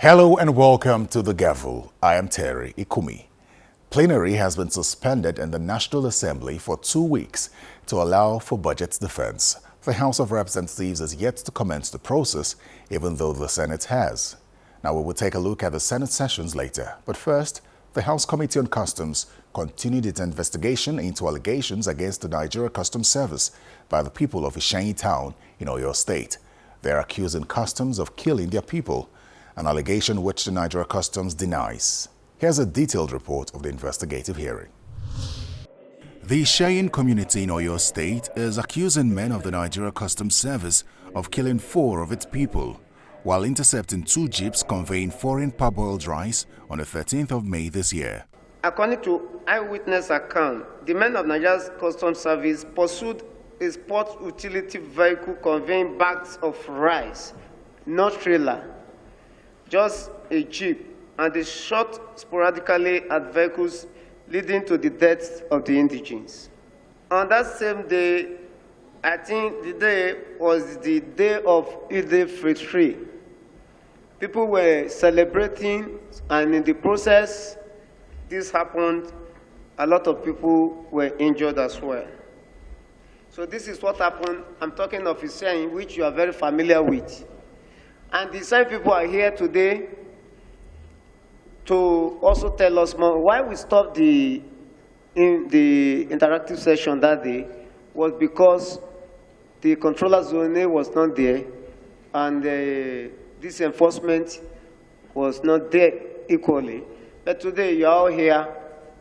Hello and welcome to the Gavel. I am Terry Ikumi. Plenary has been suspended in the National Assembly for 2 weeks to allow for budget defense. The House of Representatives is yet to commence the process, even though the Senate has. Now we will take a look at the Senate sessions later. But first, the House Committee on Customs continued its investigation into allegations against the Nigeria Customs Service by the people of Ishenyi Town in Oyo State. They are accusing Customs of killing their people, an allegation which the Nigeria Customs denies. Here's a detailed report of the investigative hearing. The Ishenyi community in Oyo State is accusing men of the Nigeria Customs Service of killing 4 of its people while intercepting 2 jeeps conveying foreign parboiled rice on the 13th of May this year. According to eyewitness account, the men of Nigeria's Customs Service pursued a sport utility vehicle conveying bags of rice, no trailer, just a jeep, and they shot sporadically at vehicles, leading to the deaths of the indigents. On that same day, I think the day was the day of Eid al-Fitr. People were celebrating, and in the process, this happened. A lot of people were injured as well. So this is what happened. I'm talking of Ishenyi, which you are very familiar with. And the same people are here today to also tell us more. Why we stopped the interactive session that day was because the controller zone A was not there, and this enforcement was not there equally. But today you are all here.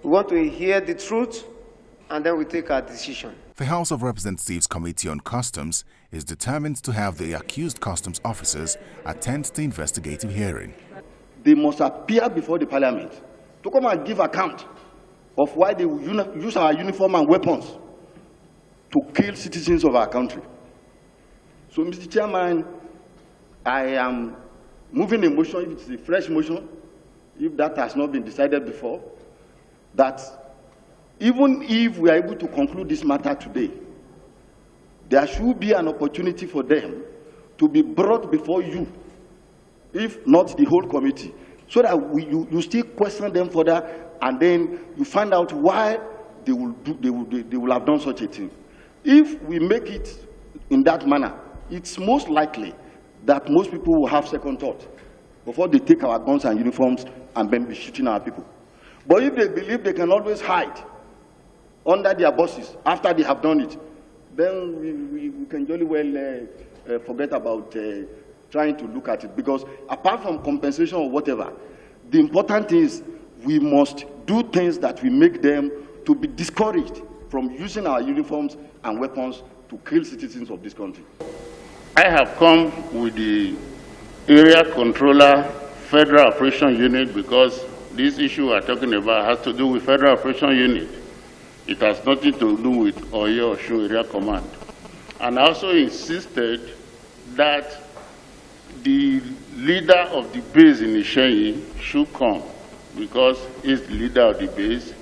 We want to hear the truth, and then we take our decision. The House of Representatives Committee on Customs is determined to have the accused customs officers attend the investigative hearing. They must appear before the parliament to come and give account of why they use our uniform and weapons to kill citizens of our country. So, Mr. Chairman, I am moving a motion, if it's a fresh motion, if that has not been decided before, that even if we are able to conclude this matter today, there should be an opportunity for them to be brought before you, if not the whole committee, so that you still question them further, and then you find out why they will have done such a thing. If we make it in that manner, it's most likely that most people will have second thought before they take our guns and uniforms and then be shooting our people. But if they believe they can always hide under their bosses after they have done it, then we can jolly well forget about trying to look at it. Because apart from compensation or whatever, the important thing is we must do things that will make them to be discouraged from using our uniforms and weapons to kill citizens of this country. I have come with the Area Controller Federal Operation Unit because this issue we are talking about has to do with Federal Operation Unit. It has nothing to do with Oyo Osun Area Command. And I also insisted that the leader of the base in Ishenyi should come because he's the leader of the base,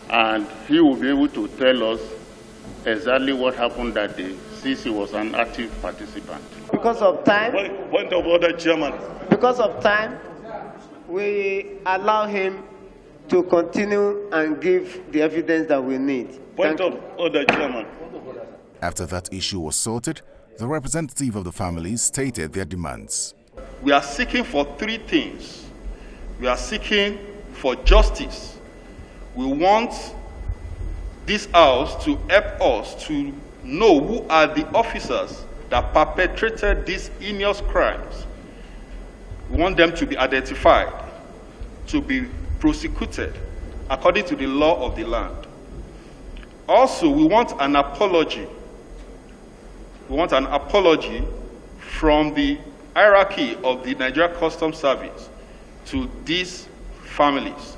and he will be able to tell us exactly what happened that day, since he was an active participant. Because of time, Point of order, Chairman. because of time, we allow him to continue and give the evidence that we need. Point of order, Chairman. After that issue was sorted, the representative of the families stated their demands. We are seeking for 3 things. We are seeking for justice. We want this house to help us to know who are the officers that perpetrated these heinous crimes. We want them to be identified, to be prosecuted according to the law of the land. Also, we want an apology. We want an apology from the hierarchy of the Nigeria Customs Service to these families.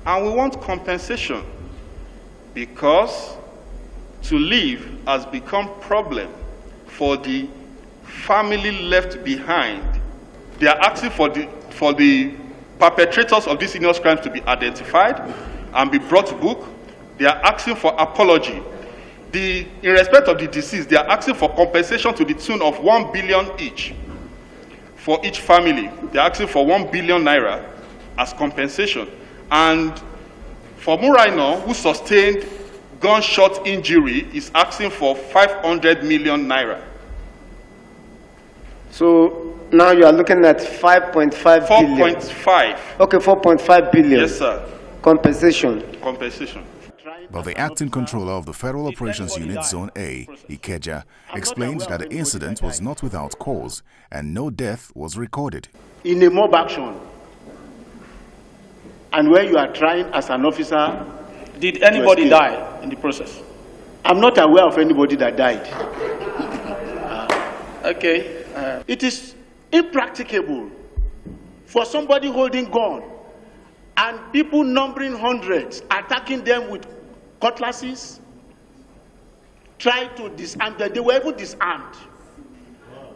And we want compensation, because to live has become a problem for the family left behind. They are asking for the perpetrators of these heinous crimes to be identified and be brought to book. They are asking for apology. In respect of the deceased, they are asking for compensation to the tune of 1 billion each. for each family. They're asking for 1 billion naira as compensation. And for Muraino, who sustained gunshot injury, is asking for 500 million naira. So now you are looking at 5.5 billion. 4.5. Okay, 4.5 billion. Yes, sir. Compensation. Compensation. But the acting controller of the Federal Operations Unit Zone A, Ikeja, explained that the incident was not without cause and no death was recorded. In a mob action, and where you are trying as an officer, did anybody die in the process? I'm not aware of anybody that died. Okay. It is impracticable for somebody holding gun and people numbering hundreds, attacking them with cutlasses, try to disarm them. They were even disarmed.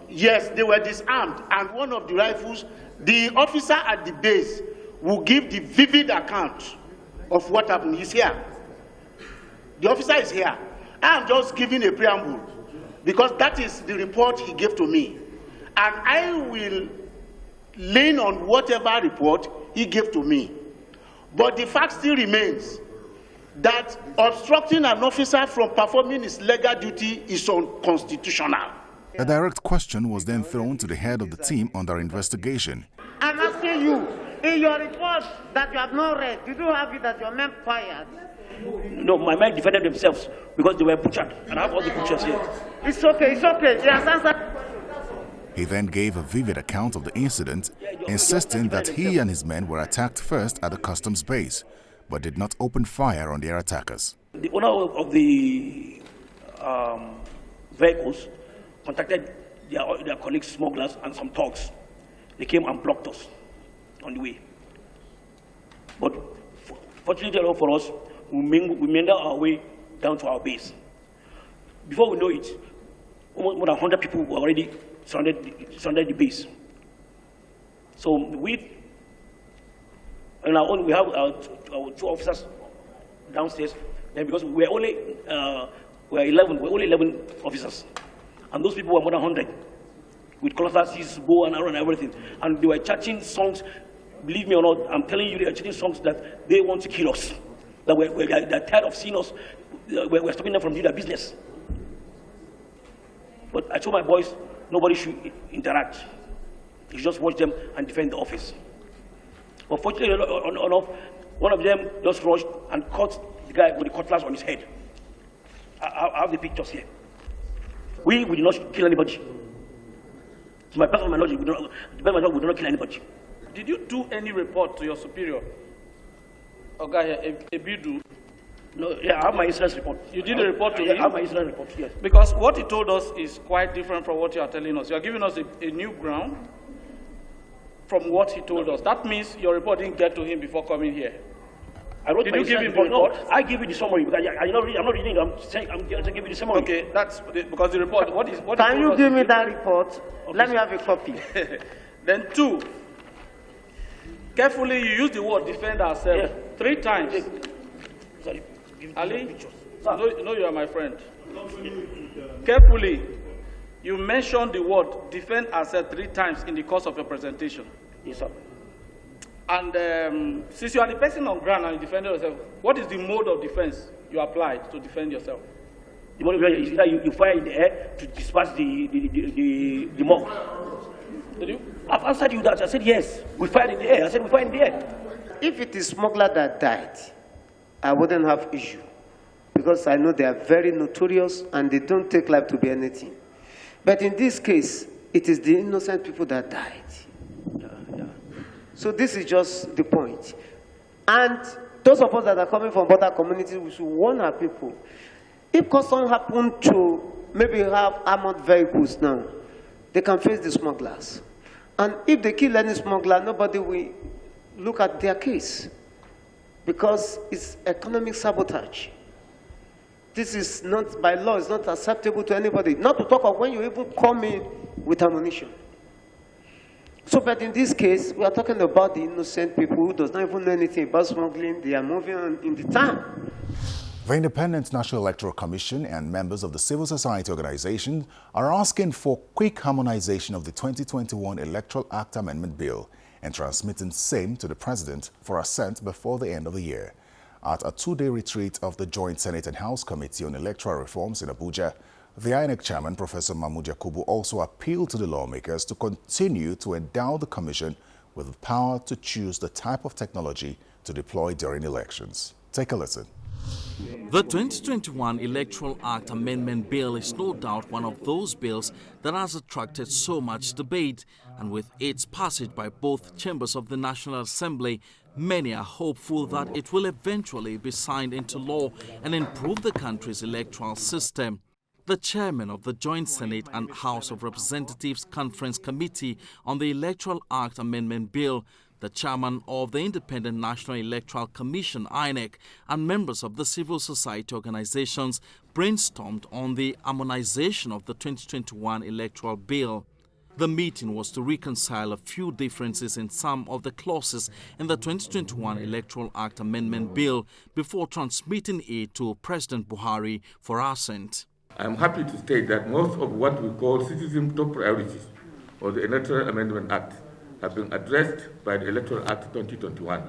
Yes, they were disarmed. And one of the rifles, the officer at the base will give the vivid account of what happened. He's here. The officer is here. I am just giving a preamble because that is the report he gave to me. And I will lean on whatever report he gave to me. But the fact still remains that obstructing an officer from performing his legal duty is unconstitutional. A direct question was then thrown to the head of the team under investigation. I'm asking you, in your report that you have not read, did you have it that your men fired? No, my men defended themselves because they were butchered. And I have all the butchers here. It's okay, it's okay. He has answered. He then gave a vivid account of the incident, insisting that he and his men were attacked first at the customs base, but did not open fire on their attackers. The owner of the vehicles contacted their colleagues, smugglers, and some thugs. They came and blocked us on the way. But fortunately for us, we meandered our way down to our base. Before we know it, more than 100 people were already surrounded the base. So we have our 2 officers downstairs. Then because we're only 11 officers, and those people were more than 100 with cutlasses, bow and arrow and everything, and they were chanting songs. Believe me or not, I'm telling you, they are chanting songs that they want to kill us. That they're tired of seeing us. We're stopping them from doing their business. But I told my boys, nobody should interact. You just watch them and defend the office. But fortunately enough, one of them just rushed and caught the guy with the cutlass on his head. I have the pictures here. We did not kill anybody. To my personal knowledge, we did not kill anybody. Did you do any report to your superior? Okay, Ebidu. No, yeah, I have my incident report. You did a report to him? I have my incident report, yes. Because what he told us is quite different from what you are telling us. You are giving us a new ground from what he told us. That means your report didn't get to him before coming here. Did you give him the report? No, I give you the summary because I'm not reading it. I'm just giving you the summary. Okay, that's because the report. What Can you give me that report? Okay. Let me have a copy. Then 2. Carefully, you use the word defend ourselves 3 times. Sorry. Ali, no, you are my friend. Carefully, you mentioned the word defend ourselves 3 times in the course of your presentation. Yes, sir. And since you are the person on ground and you defended yourself, what is the mode of defense you applied to defend yourself? The mode of defense is that you fire in the air to disperse the mob. Did you? I've answered you that. I said yes. We fired in the air. I said we fired in the air. If it is smuggler that died, I wouldn't have issue because I know they are very notorious and they don't take life to be anything. But in this case, it is the innocent people that died. Yeah. So this is just the point. And those of us that are coming from border communities, we should warn our people. If custom happen to maybe have armored vehicles now, they can face the smugglers. And if they kill any smuggler, nobody will look at their case because it's economic sabotage. This is not, by law, it's not acceptable to anybody. Not to talk of when you even come in with ammunition. So, but in this case, we are talking about the innocent people who does not even know anything about smuggling. They are moving on in the town. The Independent National Electoral Commission and members of the civil society organization are asking for quick harmonization of the 2021 Electoral Act Amendment Bill and transmitting same to the President for assent before the end of the year. At a two-day retreat of the Joint Senate and House Committee on Electoral Reforms in Abuja, the INEC chairman, Professor Mahmood Yakubu, also appealed to the lawmakers to continue to endow the commission with the power to choose the type of technology to deploy during elections. Take a listen. The 2021 Electoral Act Amendment Bill is no doubt one of those bills that has attracted so much debate, and with its passage by both chambers of the National Assembly, many are hopeful that it will eventually be signed into law and improve the country's electoral system. The chairman of the Joint Senate and House of Representatives Conference Committee on the Electoral Act Amendment Bill, the chairman of the Independent National Electoral Commission, INEC, and members of the civil society organizations brainstormed on the harmonization of the 2021 electoral bill. The meeting was to reconcile a few differences in some of the clauses in the 2021 Electoral Act Amendment Bill before transmitting it to President Buhari for assent. I am happy to state that most of what we call citizen top priorities of the Electoral Amendment Act have been addressed by the Electoral Act 2021.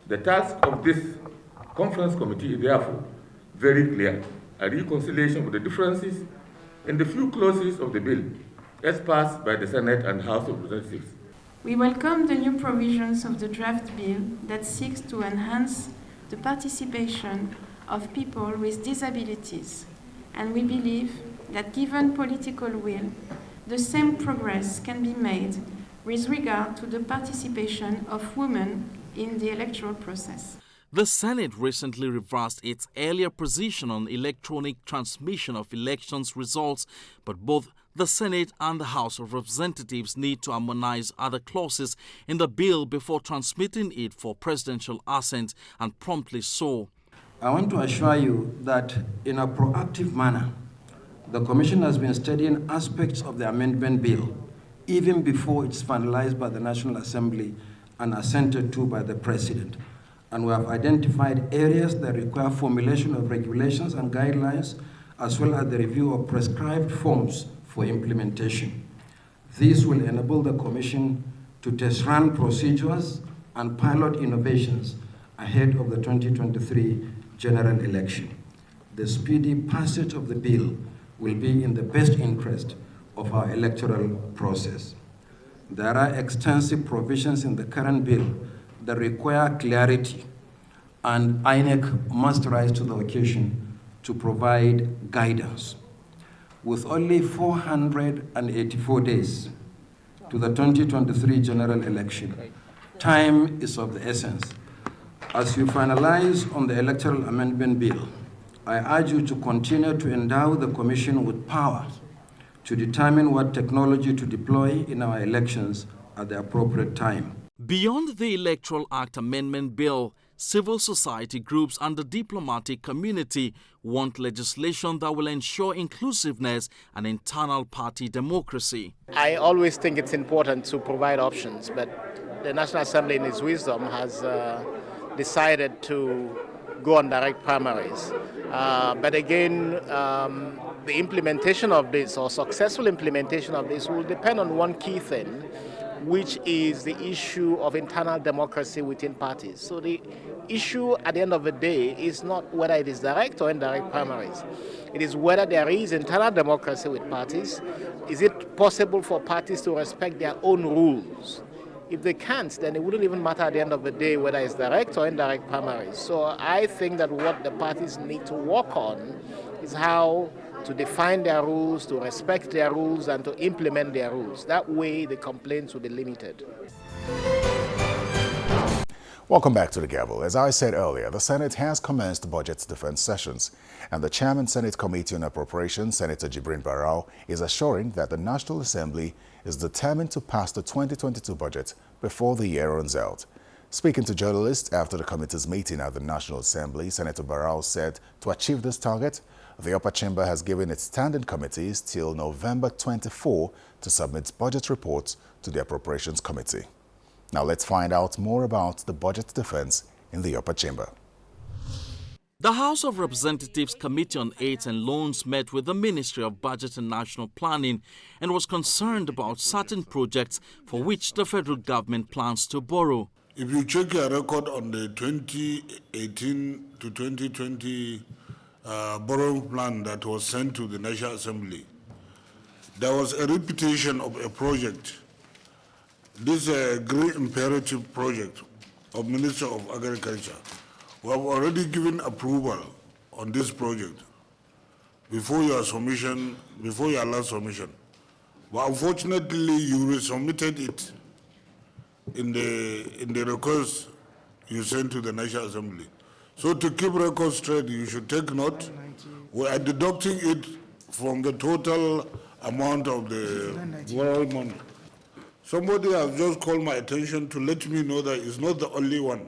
The task of this conference committee is therefore very clear: a reconciliation of the differences in the few clauses of the bill as passed by the Senate and House of Representatives. We welcome the new provisions of the draft bill that seeks to enhance the participation of people with disabilities, and we believe that given political will, the same progress can be made with regard to the participation of women in the electoral process. The Senate recently reversed its earlier position on electronic transmission of elections results, but both the Senate and the House of Representatives need to harmonize other clauses in the bill before transmitting it for presidential assent, and promptly so. I want to assure you that in a proactive manner, the Commission has been studying aspects of the amendment bill even before it's finalized by the National Assembly and assented to by the President. And we have identified areas that require formulation of regulations and guidelines, as well as the review of prescribed forms for implementation. This will enable the Commission to test run procedures and pilot innovations ahead of the 2023 general election. The speedy passage of the bill will be in the best interest of our electoral process. There are extensive provisions in the current bill that require clarity, and INEC must rise to the occasion to provide guidance. With only 484 days to the 2023 general election, time is of the essence. As you finalize on the electoral amendment bill, I urge you to continue to endow the Commission with power to determine what technology to deploy in our elections at the appropriate time. Beyond the Electoral Act Amendment Bill, civil society groups and the diplomatic community want legislation that will ensure inclusiveness and internal party democracy. I always think it's important to provide options, but the National Assembly in its wisdom has decided to go on direct primaries. But again, the implementation of this, or successful implementation of this, will depend on one key thing, which is the issue of internal democracy within parties. So the issue at the end of the day is not whether it is direct or indirect primaries. It is whether there is internal democracy with parties. Is it possible for parties to respect their own rules? If they can't, then it wouldn't even matter at the end of the day whether it's direct or indirect primaries. So I think that what the parties need to work on is how to define their rules, to respect their rules, and to implement their rules. That way, the complaints will be limited. Welcome back to the Gavel. As I said earlier, the Senate has commenced budget defense sessions, and the Chairman Senate Committee on Appropriations, Senator Jibrin Barau, is assuring that the National Assembly is determined to pass the 2022 budget before the year runs out. Speaking to journalists after the committee's meeting at the National Assembly, Senator Barau said to achieve this target, the upper chamber has given its standing committees till November 24 to submit budget reports to the Appropriations Committee. Now let's find out more about the budget defense in the upper chamber. The House of Representatives Committee on Aids and Loans met with the Ministry of Budget and National Planning and was concerned about certain projects for which the federal government plans to borrow. If you check your record on the 2018 to 2020 borrowing plan that was sent to the National Assembly, there was a repetition of a project. This Green Imperative project of Minister of Agriculture. We have already given approval on this project before your submission, before your last submission. But unfortunately, you resubmitted it in the request you sent to the National Assembly. So to keep records straight, you should take note. We are deducting it from the total amount of the borrowed money. Somebody has just called my attention to let me know that it's not the only one.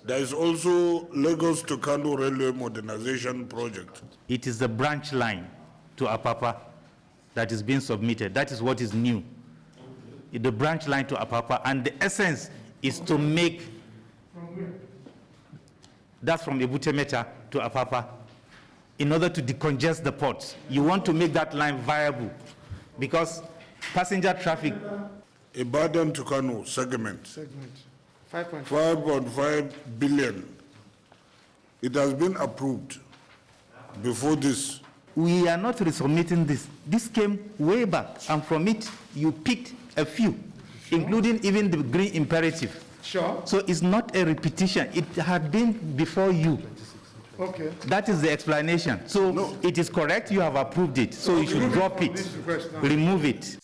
There is also Lagos to Kano Railway Modernization Project. It is the branch line to Apapa that is being submitted. That is what is new. The branch line to Apapa, and the essence is to make, that's from Ebutemeta to Apapa, in order to decongest the ports. You want to make that line viable because passenger traffic. Ibadan to Kano segment. 5.5 billion. It has been approved before this. We are not resubmitting this. This came way back, and from it, you picked a few, including even the Green Imperative. Sure. So it's not a repetition. It had been before you. Okay. That is the explanation. So no. It is correct, you have approved it. So you should drop it, remove it.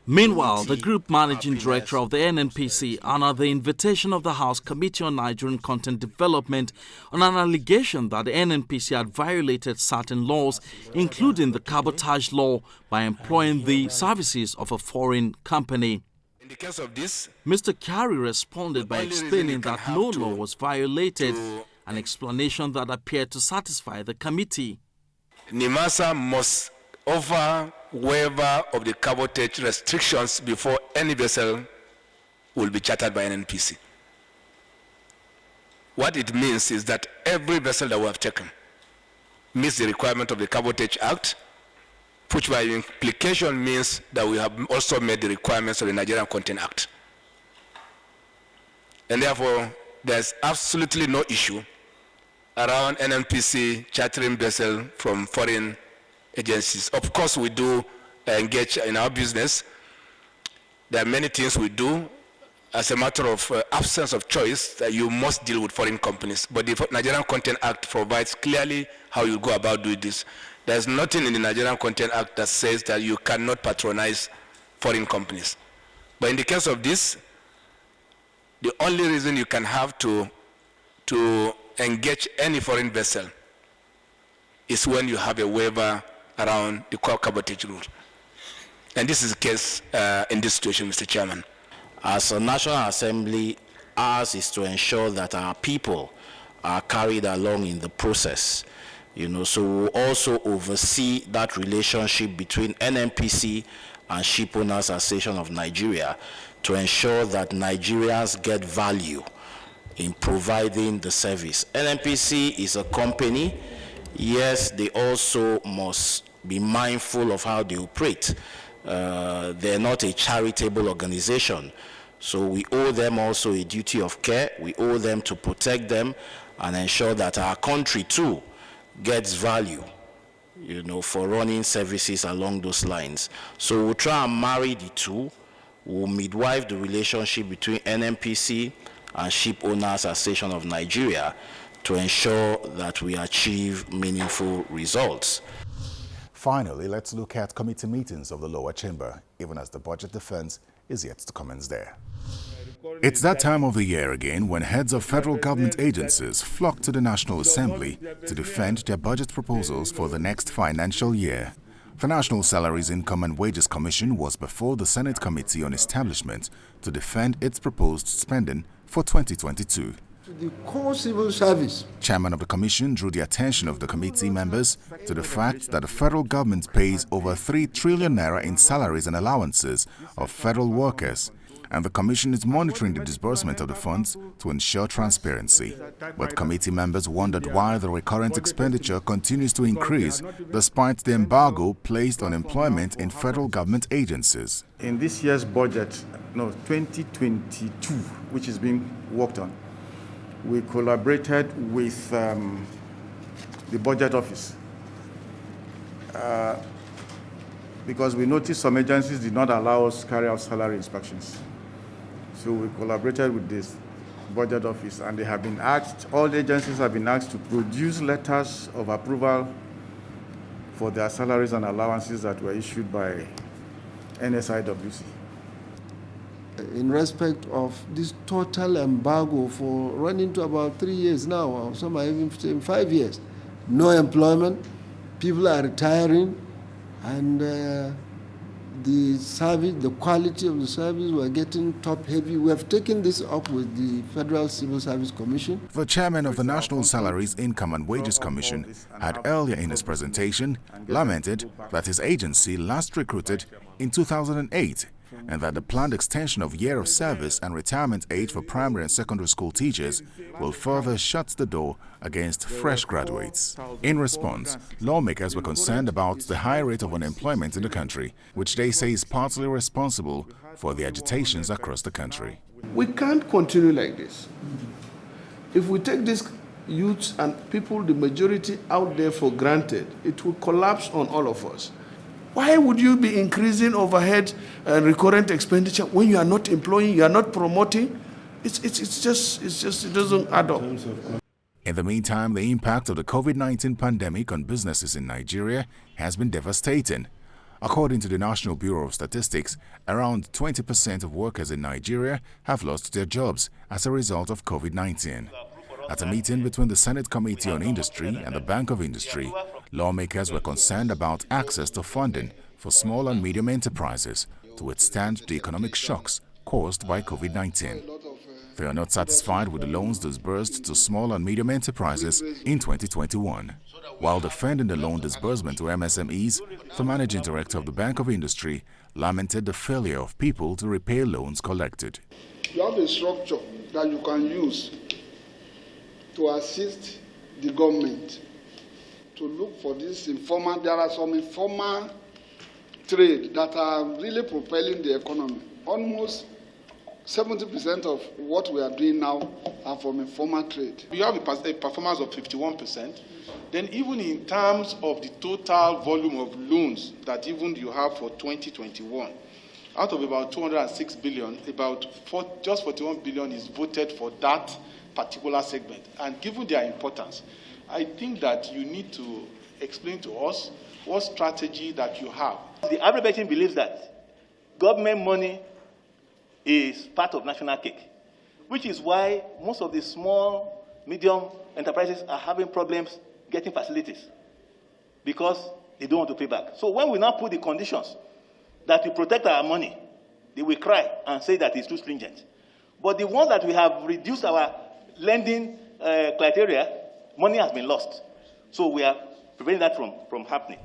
Meanwhile, the Group Managing Director of the NNPC honored the invitation of the House Committee on Nigerian Content Development on an allegation that the NNPC had violated certain laws, including the cabotage law, by employing the services of a foreign company. In the case of this, Mr. Kyari responded by explaining that no law was violated, an explanation that appeared to satisfy the committee. NIMASA must offer waiver of the cabotage restrictions before any vessel will be chartered by NNPC. What it means is that every vessel that we have taken meets the requirement of the Cabotage Act, which by implication means that we have also met the requirements of the Nigerian Content Act. And therefore, there's absolutely no issue around NNPC chartering vessel from foreign agencies. Of course, we do engage in our business. There are many things we do as a matter of absence of choice that you must deal with foreign companies. But the Nigerian Content Act provides clearly how you go about doing this. There's nothing in the Nigerian Content Act that says that you cannot patronize foreign companies. But in the case of this, the only reason you can have to engage any foreign vessel is when you have a waiver around the core cabotage rule. And this is the case in this situation, Mr. Chairman. As a National Assembly, ours is to ensure that our people are carried along in the process. So we'll also oversee that relationship between NNPC and Ship Owners Association of Nigeria to ensure that Nigerians get value in providing the service. NNPC is a company. Yes, they also must be mindful of how they operate. They're not a charitable organization. So we owe them also a duty of care. We owe them to protect them and ensure that our country too gets value, for running services along those lines. So we'll try and marry the two. We'll midwife the relationship between NNPC and Ship Owners Association of Nigeria to ensure that we achieve meaningful results. Finally, let's look at committee meetings of the lower chamber, even as the budget defense is yet to commence there. It's that time of the year again when heads of federal government agencies flock to the National Assembly to defend their budget proposals for the next financial year. The National Salaries, Income and Wages Commission was before the Senate Committee on Establishment to defend its proposed spending for 2022. The core civil service. Chairman of the commission drew the attention of the committee members to the fact that the federal government pays over 3 trillion naira in salaries and allowances of federal workers, and the Commission is monitoring the disbursement of the funds to ensure transparency. But committee members wondered why the recurrent expenditure continues to increase despite the embargo placed on employment in federal government agencies. In this year's budget, 2022, which is being worked on, we collaborated with the budget office because we noticed some agencies did not allow us to carry out salary inspections. So we collaborated with this budget office, and they have been asked, all the agencies have been asked to produce letters of approval for their salaries and allowances that were issued by NSIWC. In respect of this total embargo for running to about 3 years now, or some are even saying 5 years, no employment, people are retiring, and the service, the quality of the service, were getting top heavy. We have taken this up with the Federal Civil Service Commission. The chairman of the National Salaries, Income and Wages Commission had earlier in his presentation lamented that his agency last recruited in 2008 and that the planned extension of year of service and retirement age for primary and secondary school teachers will further shut the door against fresh graduates. In response, lawmakers were concerned about the high rate of unemployment in the country, which they say is partly responsible for the agitations across the country. We can't continue like this. If we take these youths and people, the majority out there, for granted, it will collapse on all of us. Why would you be increasing overhead and recurrent expenditure when you are not employing, you are not promoting? It doesn't add up. In the meantime, the impact of the COVID-19 pandemic on businesses in Nigeria has been devastating. According to the National Bureau of Statistics, around 20% of workers in Nigeria have lost their jobs as a result of COVID-19. At a meeting between the Senate Committee on Industry and the Bank of Industry, lawmakers were concerned about access to funding for small and medium enterprises to withstand the economic shocks caused by COVID-19. They are not satisfied with the loans disbursed to small and medium enterprises in 2021. While defending the loan disbursement to MSMEs, the managing director of the Bank of Industry lamented the failure of people to repay loans collected. You have a structure that you can use to assist the government to look for this informal. There are some informal trade that are really propelling the economy. Almost 70% of what we are doing now are from informal trade. You have a performance of 51%. Then even in terms of the total volume of loans that even you have for 2021, out of about 206 billion, just 41 billion is voted for that particular segment. And given their importance, I think that you need to explain to us what strategy that you have. The average person believes that government money is part of national cake, which is why most of the small, medium enterprises are having problems getting facilities because they don't want to pay back. So when we now put the conditions that we protect our money, they will cry and say that it's too stringent. But the ones that we have reduced our lending criteria, money has been lost. So we are preventing that from happening.